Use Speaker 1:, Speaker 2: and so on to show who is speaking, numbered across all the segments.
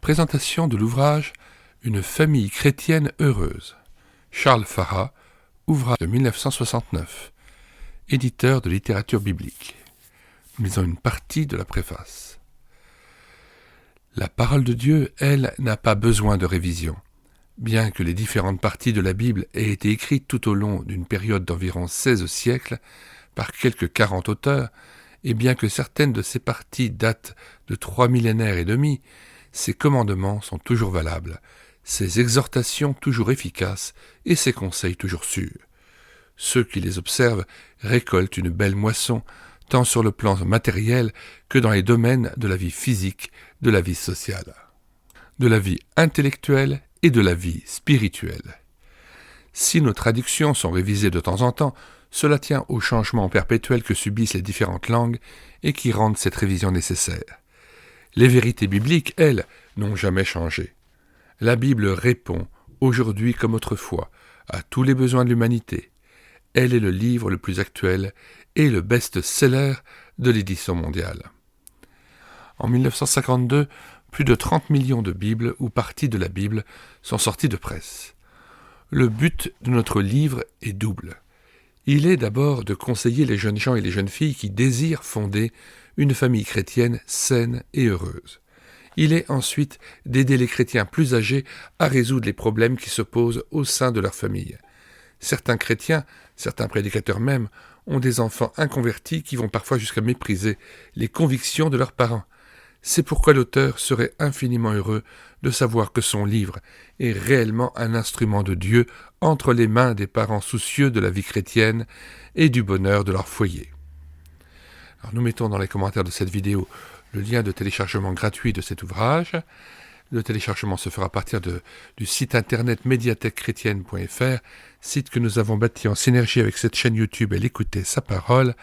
Speaker 1: Présentation de l'ouvrage « Une famille chrétienne heureuse ». Charles Farah, ouvrage de 1969, éditeur de littérature biblique. Nous lisons une partie de la préface. La parole de Dieu, elle, n'a pas besoin de révision. Bien que les différentes parties de la Bible aient été écrites tout au long d'une période d'environ 16 siècles par quelques 40 auteurs, et bien que certaines de ces parties datent de 3 millénaires et demi, ces commandements sont toujours valables, ces exhortations toujours efficaces et ces conseils toujours sûrs. Ceux qui les observent récoltent une belle moisson, tant sur le plan matériel que dans les domaines de la vie physique, de la vie sociale, de la vie intellectuelle et de la vie spirituelle. Si nos traductions sont révisées de temps en temps, cela tient au changement perpétuel que subissent les différentes langues et qui rendent cette révision nécessaire. Les vérités bibliques, elles, n'ont jamais changé. La Bible répond, aujourd'hui comme autrefois, à tous les besoins de l'humanité. Elle est le livre le plus actuel et le best-seller de l'édition mondiale. En 1952, plus de 30 millions de Bibles ou parties de la Bible sont sorties de presse. Le but de notre livre est double. Il est d'abord de conseiller les jeunes gens et les jeunes filles qui désirent fonder une famille chrétienne saine et heureuse. Il est ensuite d'aider les chrétiens plus âgés à résoudre les problèmes qui se posent au sein de leur famille. Certains chrétiens, certains prédicateurs même, ont des enfants inconvertis qui vont parfois jusqu'à mépriser les convictions de leurs parents. C'est pourquoi l'auteur serait infiniment heureux de savoir que son livre est réellement un instrument de Dieu entre les mains des parents soucieux de la vie chrétienne et du bonheur de leur foyer. Alors nous mettons dans les commentaires de cette vidéo le lien de téléchargement gratuit de cet ouvrage. Le téléchargement se fera à partir du site internet médiathèquechrétienne.fr, site que nous avons bâti en synergie avec cette chaîne YouTube et l'écouter sa parole,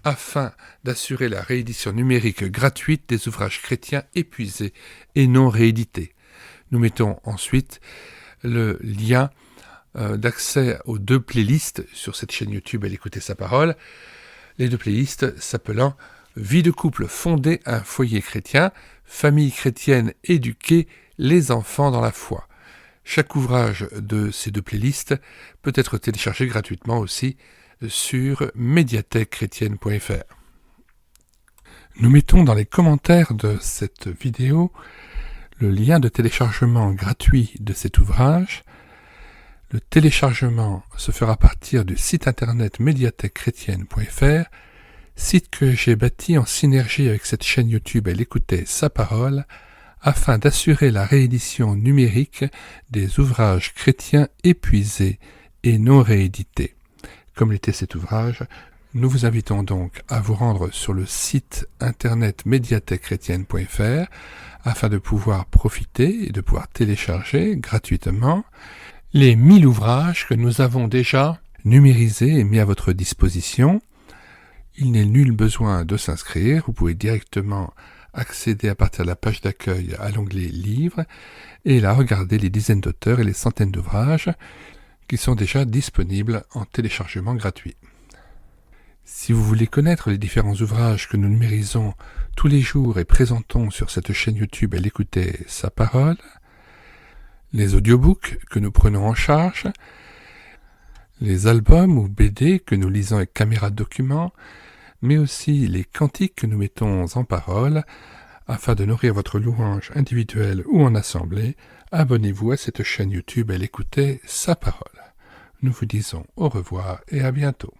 Speaker 1: afin d'assurer la réédition numérique gratuite des ouvrages chrétiens épuisés et non réédités. Nous mettons ensuite le lien d'accès aux 2 playlists sur cette chaîne YouTube et l'écouter sa parole, les 2 playlists s'appelant « Vie de couple fonder un foyer chrétien »,« Famille chrétienne éduquer les enfants dans la foi ». Chaque ouvrage de ces 2 playlists peut être téléchargé gratuitement aussi sur médiathèquechrétienne.fr. Nous mettons dans les commentaires de cette vidéo le lien de téléchargement gratuit de cet ouvrage. Le téléchargement se fera à partir du site internet médiathèquechrétienne.fr, site que j'ai bâti en synergie avec cette chaîne YouTube et l'écouter sa parole, afin d'assurer la réédition numérique des ouvrages chrétiens épuisés et non réédités. Comme l'était cet ouvrage, nous vous invitons donc à vous rendre sur le site internet médiathèquechrétienne.fr afin de pouvoir profiter et de pouvoir télécharger gratuitement les 1000 ouvrages que nous avons déjà numérisés et mis à votre disposition. Il n'est nul besoin de s'inscrire, vous pouvez directement accéder à partir de la page d'accueil à l'onglet Livres et là regarder les dizaines d'auteurs et les centaines d'ouvrages qui sont déjà disponibles en téléchargement gratuit. Si vous voulez connaître les différents ouvrages que nous numérisons tous les jours et présentons sur cette chaîne YouTube et l'écouter sa parole, les audiobooks que nous prenons en charge, les albums ou BD que nous lisons avec caméra de document, mais aussi les cantiques que nous mettons en parole, afin de nourrir votre louange individuelle ou en assemblée, abonnez-vous à cette chaîne YouTube et l'écoutez sa parole. Nous vous disons au revoir et à bientôt.